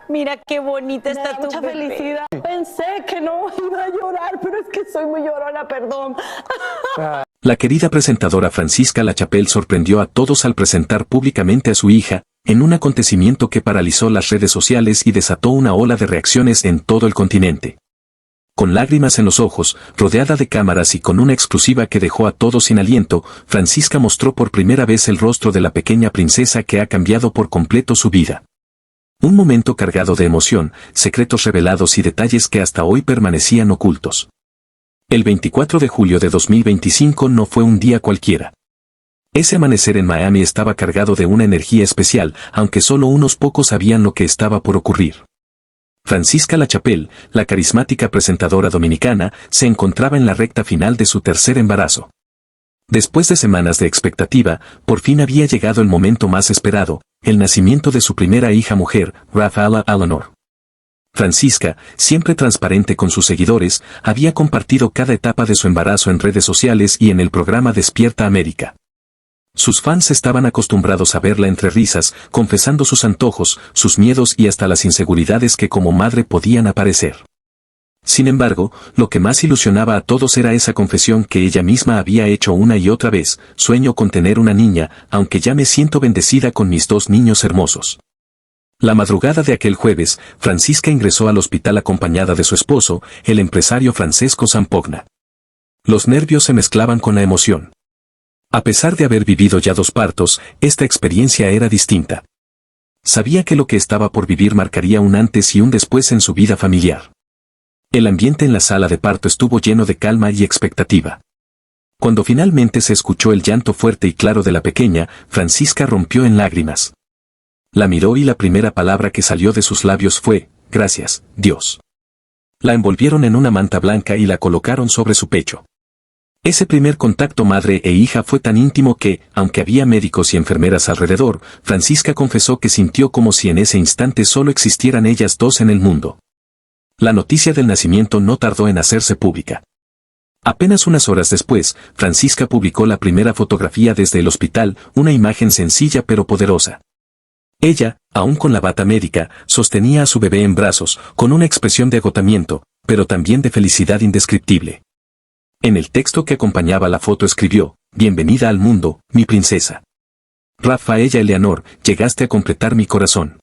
Mira qué bonita Me está da tu mucha bebé. felicidad. Pensé que no iba a llorar, pero es que soy muy llorona, perdón. La querida presentadora Francisca Lachapelle sorprendió a todos al presentar públicamente a su hija, en un acontecimiento que paralizó las redes sociales y desató una ola de reacciones en todo el continente. Con lágrimas en los ojos, rodeada de cámaras y con una exclusiva que dejó a todos sin aliento, Francisca mostró por primera vez el rostro de la pequeña princesa que ha cambiado por completo su vida. Un momento cargado de emoción, secretos revelados y detalles que hasta hoy permanecían ocultos. El 24 de julio de 2025 no fue un día cualquiera. Ese amanecer en Miami estaba cargado de una energía especial, aunque solo unos pocos sabían lo que estaba por ocurrir. Francisca Lachapelle, la carismática presentadora dominicana, se encontraba en la recta final de su tercer embarazo. Después de semanas de expectativa, por fin había llegado el momento más esperado, el nacimiento de su primera hija mujer, Rafaela Eleanor. Francisca, siempre transparente con sus seguidores, había compartido cada etapa de su embarazo en redes sociales y en el programa Despierta América. Sus fans estaban acostumbrados a verla entre risas, confesando sus antojos, sus miedos y hasta las inseguridades que como madre podían aparecer. Sin embargo, lo que más ilusionaba a todos era esa confesión que ella misma había hecho una y otra vez: sueño con tener una niña, aunque ya me siento bendecida con mis dos niños hermosos. La madrugada de aquel jueves, Francisca ingresó al hospital acompañada de su esposo, el empresario Francesco Zampogna. Los nervios se mezclaban con la emoción. A pesar de haber vivido ya 2 partos, esta experiencia era distinta. Sabía que lo que estaba por vivir marcaría un antes y un después en su vida familiar. El ambiente en la sala de parto estuvo lleno de calma y expectativa. Cuando finalmente se escuchó el llanto fuerte y claro de la pequeña, Francisca rompió en lágrimas. La miró y la primera palabra que salió de sus labios fue: gracias, Dios. La envolvieron en una manta blanca y la colocaron sobre su pecho. Ese primer contacto madre e hija fue tan íntimo que, aunque había médicos y enfermeras alrededor, Francisca confesó que sintió como si en ese instante solo existieran ellas dos en el mundo. La noticia del nacimiento no tardó en hacerse pública. Apenas unas horas después, Francisca publicó la primera fotografía desde el hospital, una imagen sencilla pero poderosa. Ella, aún con la bata médica, sostenía a su bebé en brazos, con una expresión de agotamiento, pero también de felicidad indescriptible. En el texto que acompañaba la foto escribió: bienvenida al mundo, mi princesa. Rafaela Eleanor, llegaste a completar mi corazón.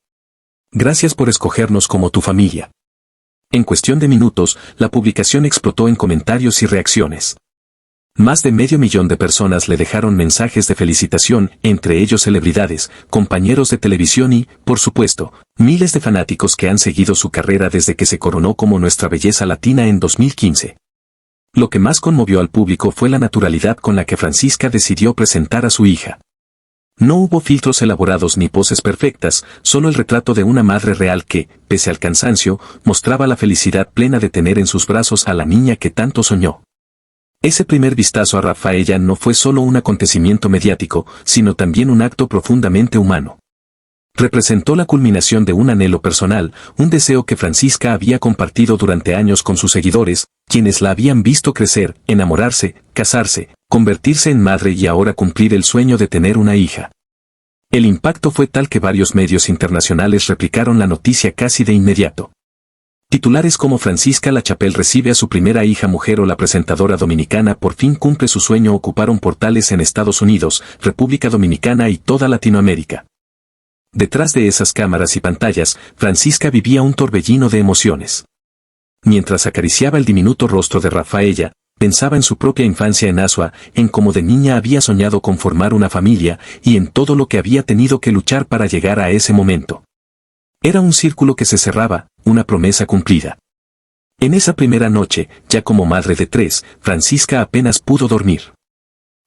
Gracias por escogernos como tu familia. En cuestión de minutos, la publicación explotó en comentarios y reacciones. Más de 500,000 de personas le dejaron mensajes de felicitación, entre ellos celebridades, compañeros de televisión y, por supuesto, miles de fanáticos que han seguido su carrera desde que se coronó como nuestra belleza latina en 2015. Lo que más conmovió al público fue la naturalidad con la que Francisca decidió presentar a su hija. No hubo filtros elaborados ni poses perfectas, solo el retrato de una madre real que, pese al cansancio, mostraba la felicidad plena de tener en sus brazos a la niña que tanto soñó. Ese primer vistazo a Rafaela no fue solo un acontecimiento mediático, sino también un acto profundamente humano. Representó la culminación de un anhelo personal, un deseo que Francisca había compartido durante años con sus seguidores, quienes la habían visto crecer, enamorarse, casarse, convertirse en madre y ahora cumplir el sueño de tener una hija. El impacto fue tal que varios medios internacionales replicaron la noticia casi de inmediato. Titulares como Francisca Lachapelle recibe a su primera hija mujer o la presentadora dominicana por fin cumple su sueño ocuparon portales en Estados Unidos, República Dominicana y toda Latinoamérica. Detrás de esas cámaras y pantallas, Francisca vivía un torbellino de emociones. Mientras acariciaba el diminuto rostro de Rafaela, pensaba en su propia infancia en Asua, en cómo de niña había soñado con formar una familia, y en todo lo que había tenido que luchar para llegar a ese momento. Era un círculo que se cerraba, una promesa cumplida. En esa primera noche, ya como madre de 3, Francisca apenas pudo dormir.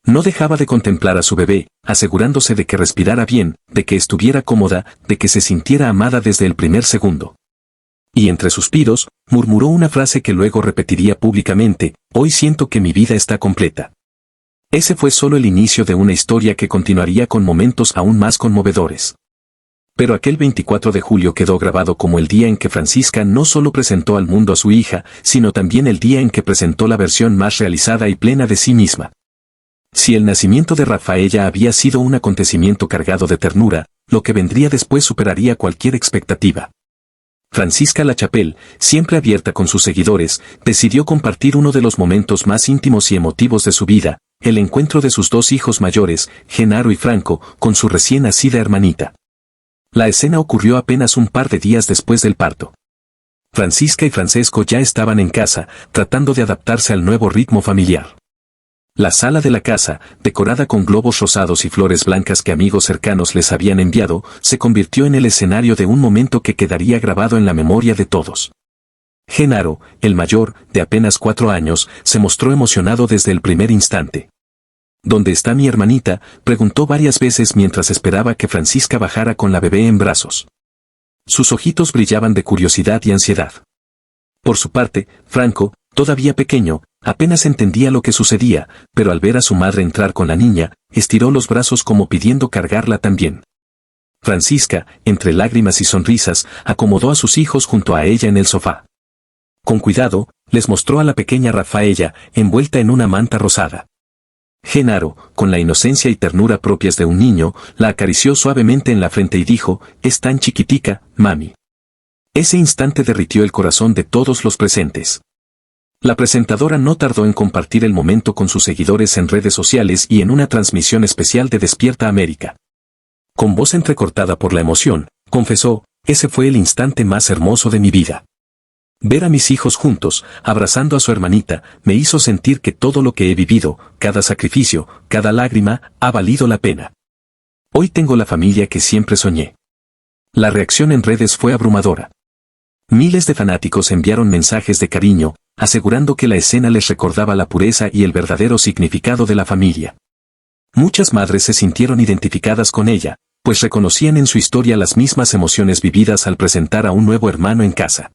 No dejaba de contemplar a su bebé, asegurándose de que respirara bien, de que estuviera cómoda, de que se sintiera amada desde el primer segundo. Y entre suspiros, murmuró una frase que luego repetiría públicamente: hoy siento que mi vida está completa. Ese fue solo el inicio de una historia que continuaría con momentos aún más conmovedores. Pero aquel 24 de julio quedó grabado como el día en que Francisca no solo presentó al mundo a su hija, sino también el día en que presentó la versión más realizada y plena de sí misma. Si el nacimiento de Rafaela había sido un acontecimiento cargado de ternura, lo que vendría después superaría cualquier expectativa. Francisca Lachapelle, siempre abierta con sus seguidores, decidió compartir uno de los momentos más íntimos y emotivos de su vida, el encuentro de sus dos hijos mayores, Genaro y Franco, con su recién nacida hermanita. La escena ocurrió apenas un par de días después del parto. Francisca y Francesco ya estaban en casa, tratando de adaptarse al nuevo ritmo familiar. La sala de la casa, decorada con globos rosados y flores blancas que amigos cercanos les habían enviado, se convirtió en el escenario de un momento que quedaría grabado en la memoria de todos. Genaro, el mayor, de apenas 4 años, se mostró emocionado desde el primer instante. ¿Dónde está mi hermanita?, preguntó varias veces mientras esperaba que Francisca bajara con la bebé en brazos. Sus ojitos brillaban de curiosidad y ansiedad. Por su parte, Franco, todavía pequeño, apenas entendía lo que sucedía, pero al ver a su madre entrar con la niña, estiró los brazos como pidiendo cargarla también. Francisca, entre lágrimas y sonrisas, acomodó a sus hijos junto a ella en el sofá. Con cuidado, les mostró a la pequeña Rafaela, envuelta en una manta rosada. Genaro, con la inocencia y ternura propias de un niño, la acarició suavemente en la frente y dijo: «Es tan chiquitica, mami». Ese instante derritió el corazón de todos los presentes. La presentadora no tardó en compartir el momento con sus seguidores en redes sociales y en una transmisión especial de Despierta América. Con voz entrecortada por la emoción, confesó: «Ese fue el instante más hermoso de mi vida. Ver a mis hijos juntos, abrazando a su hermanita, me hizo sentir que todo lo que he vivido, cada sacrificio, cada lágrima, ha valido la pena. Hoy tengo la familia que siempre soñé». La reacción en redes fue abrumadora. Miles de fanáticos enviaron mensajes de cariño, asegurando que la escena les recordaba la pureza y el verdadero significado de la familia. Muchas madres se sintieron identificadas con ella, pues reconocían en su historia las mismas emociones vividas al presentar a un nuevo hermano en casa.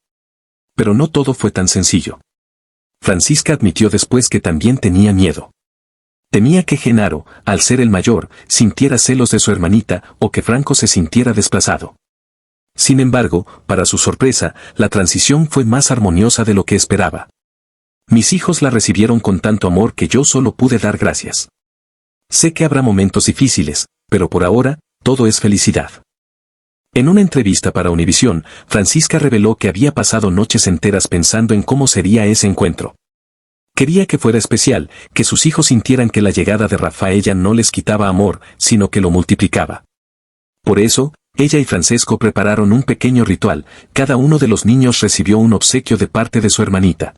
Pero no todo fue tan sencillo. Francisca admitió después que también tenía miedo. Temía que Genaro, al ser el mayor, sintiera celos de su hermanita o que Franco se sintiera desplazado. Sin embargo, para su sorpresa, la transición fue más armoniosa de lo que esperaba. Mis hijos la recibieron con tanto amor que yo solo pude dar gracias. Sé que habrá momentos difíciles, pero por ahora, todo es felicidad. En una entrevista para Univisión, Francisca reveló que había pasado noches enteras pensando en cómo sería ese encuentro. Quería que fuera especial, que sus hijos sintieran que la llegada de Rafaela no les quitaba amor, sino que lo multiplicaba. Por eso, ella y Francesco prepararon un pequeño ritual, cada uno de los niños recibió un obsequio de parte de su hermanita.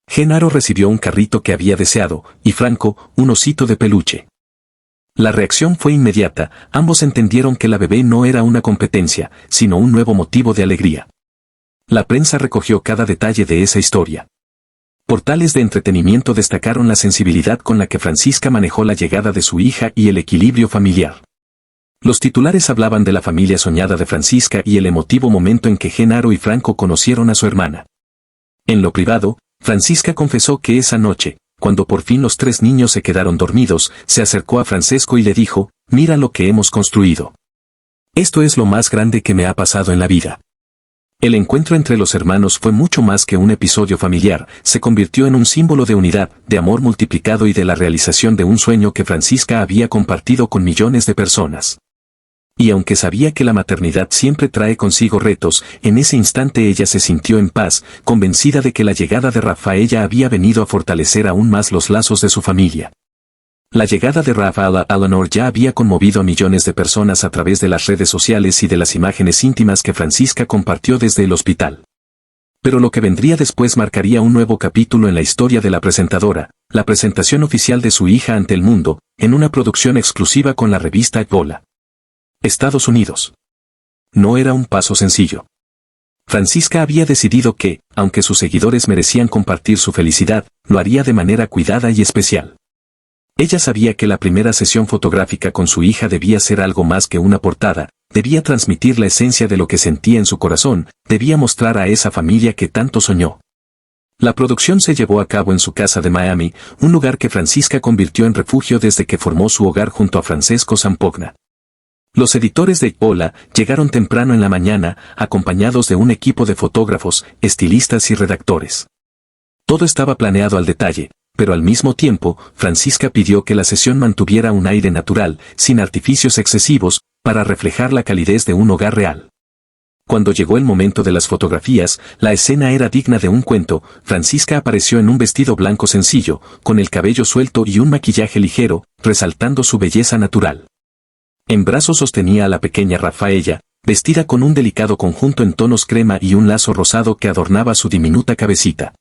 Genaro recibió un carrito que había deseado, y Franco, un osito de peluche. La reacción fue inmediata, ambos entendieron que la bebé no era una competencia, sino un nuevo motivo de alegría. La prensa recogió cada detalle de esa historia. Portales de entretenimiento destacaron la sensibilidad con la que Francisca manejó la llegada de su hija y el equilibrio familiar. Los titulares hablaban de la familia soñada de Francisca y el emotivo momento en que Genaro y Franco conocieron a su hermana. En lo privado, Francisca confesó que esa noche, cuando por fin los 3 niños se quedaron dormidos, se acercó a Francesco y le dijo: «Mira lo que hemos construido. Esto es lo más grande que me ha pasado en la vida». El encuentro entre los hermanos fue mucho más que un episodio familiar, se convirtió en un símbolo de unidad, de amor multiplicado y de la realización de un sueño que Francisca había compartido con millones de personas. Y aunque sabía que la maternidad siempre trae consigo retos, en ese instante ella se sintió en paz, convencida de que la llegada de Rafaela había venido a fortalecer aún más los lazos de su familia. La llegada de Rafaela Eleanor ya había conmovido a millones de personas a través de las redes sociales y de las imágenes íntimas que Francisca compartió desde el hospital. Pero lo que vendría después marcaría un nuevo capítulo en la historia de la presentadora, la presentación oficial de su hija ante el mundo, en una producción exclusiva con la revista Vola. Estados Unidos. No era un paso sencillo. Francisca había decidido que, aunque sus seguidores merecían compartir su felicidad, lo haría de manera cuidada y especial. Ella sabía que la primera sesión fotográfica con su hija debía ser algo más que una portada, debía transmitir la esencia de lo que sentía en su corazón, debía mostrar a esa familia que tanto soñó. La producción se llevó a cabo en su casa de Miami, un lugar que Francisca convirtió en refugio desde que formó su hogar junto a Francesco Zampogna. Los editores de Hola llegaron temprano en la mañana, acompañados de un equipo de fotógrafos, estilistas y redactores. Todo estaba planeado al detalle, pero al mismo tiempo, Francisca pidió que la sesión mantuviera un aire natural, sin artificios excesivos, para reflejar la calidez de un hogar real. Cuando llegó el momento de las fotografías, la escena era digna de un cuento. Francisca apareció en un vestido blanco sencillo, con el cabello suelto y un maquillaje ligero, resaltando su belleza natural. En brazos sostenía a la pequeña Rafaela, vestida con un delicado conjunto en tonos crema y un lazo rosado que adornaba su diminuta cabecita.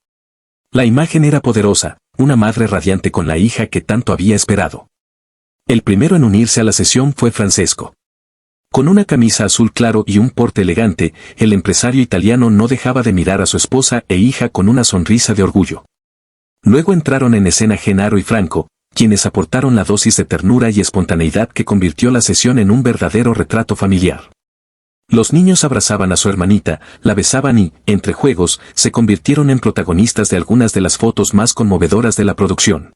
La imagen era poderosa, una madre radiante con la hija que tanto había esperado. El primero en unirse a la sesión fue Francesco. Con una camisa azul claro y un porte elegante, el empresario italiano no dejaba de mirar a su esposa e hija con una sonrisa de orgullo. Luego entraron en escena Genaro y Franco, quienes aportaron la dosis de ternura y espontaneidad que convirtió la sesión en un verdadero retrato familiar. Los niños abrazaban a su hermanita, la besaban y, entre juegos, se convirtieron en protagonistas de algunas de las fotos más conmovedoras de la producción.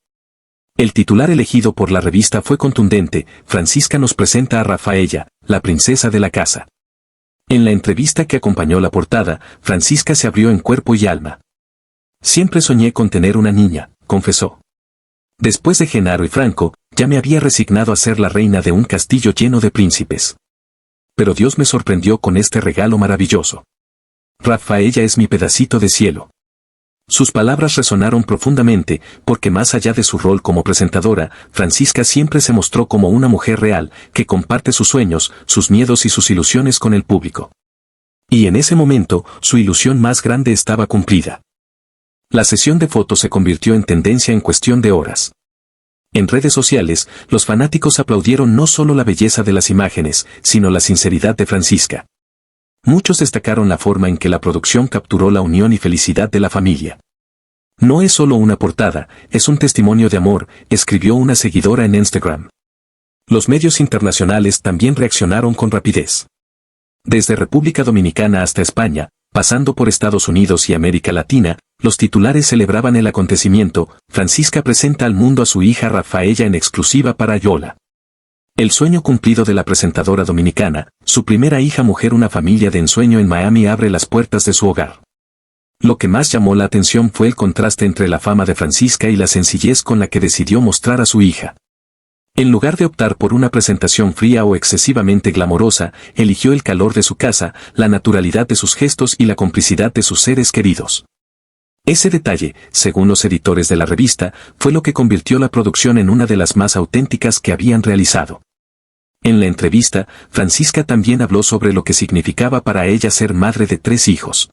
El titular elegido por la revista fue contundente: Francisca nos presenta a Rafaela, la princesa de la casa. En la entrevista que acompañó la portada, Francisca se abrió en cuerpo y alma. Siempre soñé con tener una niña, confesó. Después de Genaro y Franco, ya me había resignado a ser la reina de un castillo lleno de príncipes. Pero Dios me sorprendió con este regalo maravilloso. Rafaela es mi pedacito de cielo. Sus palabras resonaron profundamente, porque más allá de su rol como presentadora, Francisca siempre se mostró como una mujer real, que comparte sus sueños, sus miedos y sus ilusiones con el público. Y en ese momento, su ilusión más grande estaba cumplida. La sesión de fotos se convirtió en tendencia en cuestión de horas. En redes sociales, los fanáticos aplaudieron no solo la belleza de las imágenes, sino la sinceridad de Francisca. Muchos destacaron la forma en que la producción capturó la unión y felicidad de la familia. No es solo una portada, es un testimonio de amor, escribió una seguidora en Instagram. Los medios internacionales también reaccionaron con rapidez. Desde República Dominicana hasta España, pasando por Estados Unidos y América Latina, los titulares celebraban el acontecimiento. Francisca presenta al mundo a su hija Rafaela en exclusiva para Yola. El sueño cumplido de la presentadora dominicana, su primera hija mujer, una familia de ensueño en Miami, abre las puertas de su hogar. Lo que más llamó la atención fue el contraste entre la fama de Francisca y la sencillez con la que decidió mostrar a su hija. En lugar de optar por una presentación fría o excesivamente glamorosa, eligió el calor de su casa, la naturalidad de sus gestos y la complicidad de sus seres queridos. Ese detalle, según los editores de la revista, fue lo que convirtió la producción en una de las más auténticas que habían realizado. En la entrevista, Francisca también habló sobre lo que significaba para ella ser madre de 3 hijos.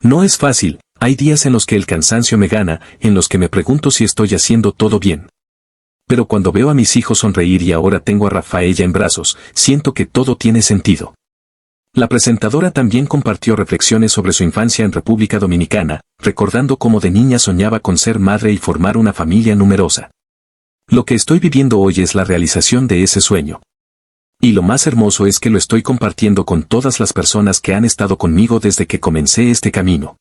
No es fácil, hay días en los que el cansancio me gana, en los que me pregunto si estoy haciendo todo bien. Pero cuando veo a mis hijos sonreír y ahora tengo a Rafaela en brazos, siento que todo tiene sentido. La presentadora también compartió reflexiones sobre su infancia en República Dominicana, recordando cómo de niña soñaba con ser madre y formar una familia numerosa. Lo que estoy viviendo hoy es la realización de ese sueño. Y lo más hermoso es que lo estoy compartiendo con todas las personas que han estado conmigo desde que comencé este camino.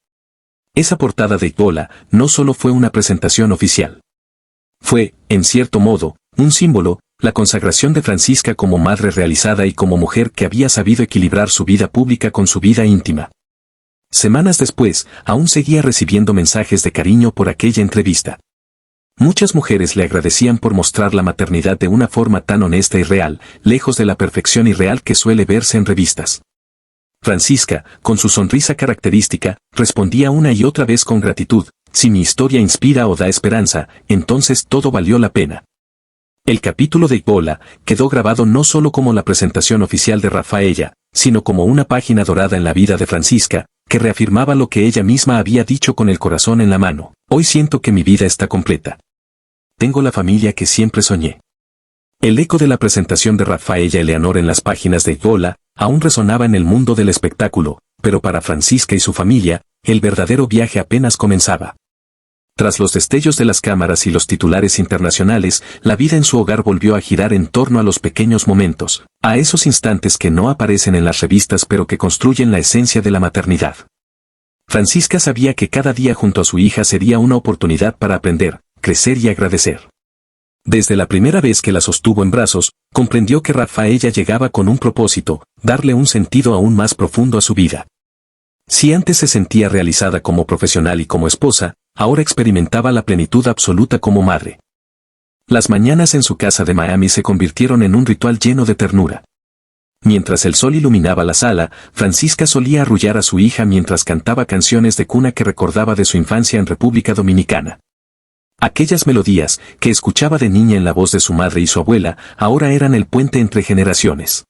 Esa portada de Yola no solo fue una presentación oficial. Fue, en cierto modo, un símbolo, la consagración de Francisca como madre realizada y como mujer que había sabido equilibrar su vida pública con su vida íntima. Semanas después, aún seguía recibiendo mensajes de cariño por aquella entrevista. Muchas mujeres le agradecían por mostrar la maternidad de una forma tan honesta y real, lejos de la perfección irreal que suele verse en revistas. Francisca, con su sonrisa característica, respondía una y otra vez con gratitud: si mi historia inspira o da esperanza, entonces todo valió la pena. El capítulo de Yola quedó grabado no solo como la presentación oficial de Rafaela, sino como una página dorada en la vida de Francisca, que reafirmaba lo que ella misma había dicho con el corazón en la mano: hoy siento que mi vida está completa. Tengo la familia que siempre soñé. El eco de la presentación de Rafaela Eleanor en las páginas de Yola aún resonaba en el mundo del espectáculo, pero para Francisca y su familia, el verdadero viaje apenas comenzaba. Tras los destellos de las cámaras y los titulares internacionales, la vida en su hogar volvió a girar en torno a los pequeños momentos, a esos instantes que no aparecen en las revistas pero que construyen la esencia de la maternidad. Francisca sabía que cada día junto a su hija sería una oportunidad para aprender, crecer y agradecer. Desde la primera vez que la sostuvo en brazos, comprendió que Rafaela llegaba con un propósito: darle un sentido aún más profundo a su vida. Si antes se sentía realizada como profesional y como esposa, ahora experimentaba la plenitud absoluta como madre. Las mañanas en su casa de Miami se convirtieron en un ritual lleno de ternura. Mientras el sol iluminaba la sala, Francisca solía arrullar a su hija mientras cantaba canciones de cuna que recordaba de su infancia en República Dominicana. Aquellas melodías, que escuchaba de niña en la voz de su madre y su abuela, ahora eran el puente entre generaciones.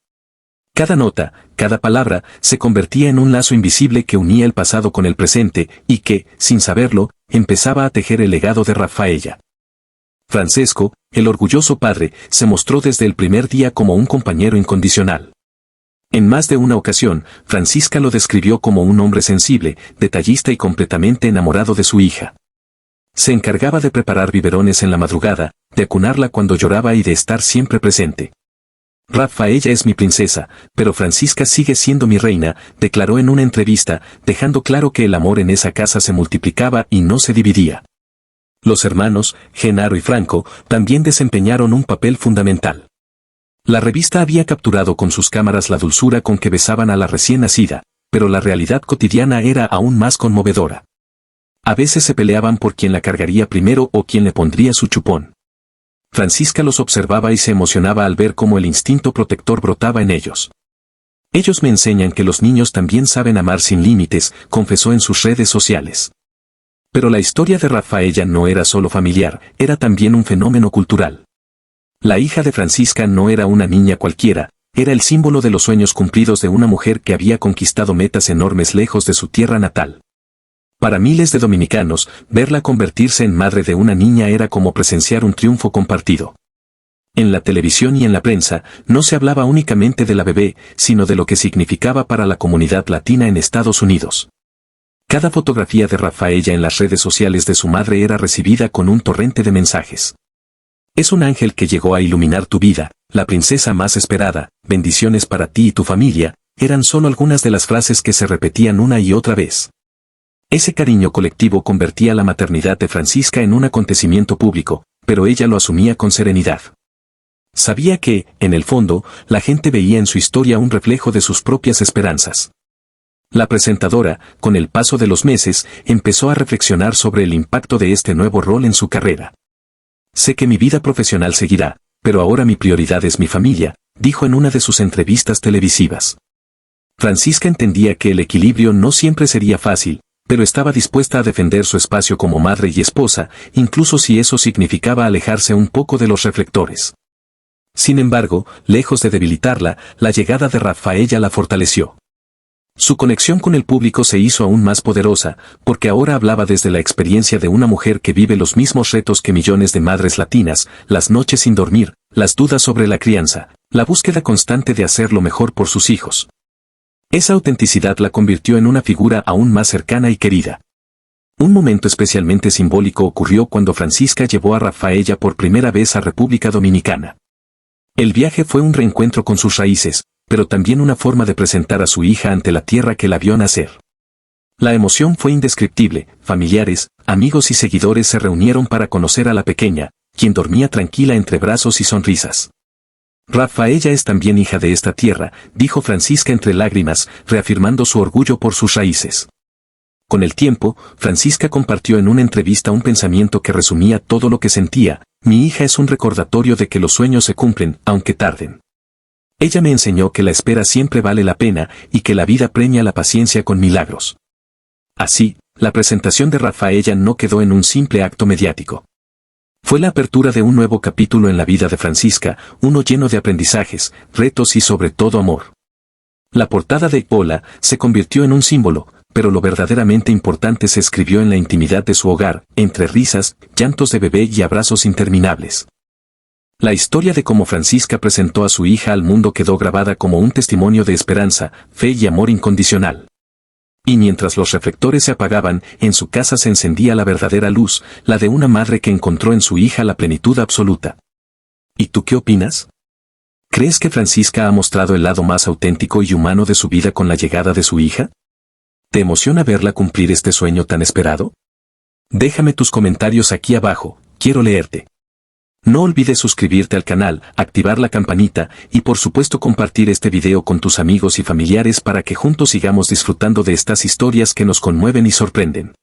Cada nota, cada palabra, se convertía en un lazo invisible que unía el pasado con el presente, y que, sin saberlo, empezaba a tejer el legado de Rafaela. Francesco, el orgulloso padre, se mostró desde el primer día como un compañero incondicional. En más de una ocasión, Francisca lo describió como un hombre sensible, detallista y completamente enamorado de su hija. Se encargaba de preparar biberones en la madrugada, de acunarla cuando lloraba y de estar siempre presente. Rafaela es mi princesa, pero Francisca sigue siendo mi reina, declaró en una entrevista, dejando claro que el amor en esa casa se multiplicaba y no se dividía. Los hermanos, Genaro y Franco, también desempeñaron un papel fundamental. La revista había capturado con sus cámaras la dulzura con que besaban a la recién nacida, pero la realidad cotidiana era aún más conmovedora. A veces se peleaban por quién la cargaría primero o quién le pondría su chupón. Francisca los observaba y se emocionaba al ver cómo el instinto protector brotaba en ellos. Ellos me enseñan que los niños también saben amar sin límites, confesó en sus redes sociales. Pero la historia de Rafaela no era solo familiar, era también un fenómeno cultural. La hija de Francisca no era una niña cualquiera, era el símbolo de los sueños cumplidos de una mujer que había conquistado metas enormes lejos de su tierra natal. Para miles de dominicanos, verla convertirse en madre de una niña era como presenciar un triunfo compartido. En la televisión y en la prensa, no se hablaba únicamente de la bebé, sino de lo que significaba para la comunidad latina en Estados Unidos. Cada fotografía de Rafaela en las redes sociales de su madre era recibida con un torrente de mensajes. Es un ángel que llegó a iluminar tu vida, la princesa más esperada, bendiciones para ti y tu familia, eran solo algunas de las frases que se repetían una y otra vez. Ese cariño colectivo convertía la maternidad de Francisca en un acontecimiento público, pero ella lo asumía con serenidad. Sabía que, en el fondo, la gente veía en su historia un reflejo de sus propias esperanzas. La presentadora, con el paso de los meses, empezó a reflexionar sobre el impacto de este nuevo rol en su carrera. Sé que mi vida profesional seguirá, pero ahora mi prioridad es mi familia, dijo en una de sus entrevistas televisivas. Francisca entendía que el equilibrio no siempre sería fácil, pero estaba dispuesta a defender su espacio como madre y esposa, incluso si eso significaba alejarse un poco de los reflectores. Sin embargo, lejos de debilitarla, la llegada de Rafaela la fortaleció. Su conexión con el público se hizo aún más poderosa, porque ahora hablaba desde la experiencia de una mujer que vive los mismos retos que millones de madres latinas, las noches sin dormir, las dudas sobre la crianza, la búsqueda constante de hacer lo mejor por sus hijos. Esa autenticidad la convirtió en una figura aún más cercana y querida. Un momento especialmente simbólico ocurrió cuando Francisca llevó a Rafaela por primera vez a República Dominicana. El viaje fue un reencuentro con sus raíces, pero también una forma de presentar a su hija ante la tierra que la vio nacer. La emoción fue indescriptible, familiares, amigos y seguidores se reunieron para conocer a la pequeña, quien dormía tranquila entre brazos y sonrisas. Rafaela es también hija de esta tierra, dijo Francisca entre lágrimas, reafirmando su orgullo por sus raíces. Con el tiempo, Francisca compartió en una entrevista un pensamiento que resumía todo lo que sentía: mi hija es un recordatorio de que los sueños se cumplen, aunque tarden. Ella me enseñó que la espera siempre vale la pena y que la vida premia la paciencia con milagros. Así, la presentación de Rafaela no quedó en un simple acto mediático. Fue la apertura de un nuevo capítulo en la vida de Francisca, uno lleno de aprendizajes, retos y sobre todo amor. La portada de Hola se convirtió en un símbolo, pero lo verdaderamente importante se escribió en la intimidad de su hogar, entre risas, llantos de bebé y abrazos interminables. La historia de cómo Francisca presentó a su hija al mundo quedó grabada como un testimonio de esperanza, fe y amor incondicional. Y mientras los reflectores se apagaban, en su casa se encendía la verdadera luz, la de una madre que encontró en su hija la plenitud absoluta. ¿Y tú qué opinas? ¿Crees que Francisca ha mostrado el lado más auténtico y humano de su vida con la llegada de su hija? ¿Te emociona verla cumplir este sueño tan esperado? Déjame tus comentarios aquí abajo, quiero leerte. No olvides suscribirte al canal, activar la campanita y por supuesto compartir este video con tus amigos y familiares para que juntos sigamos disfrutando de estas historias que nos conmueven y sorprenden.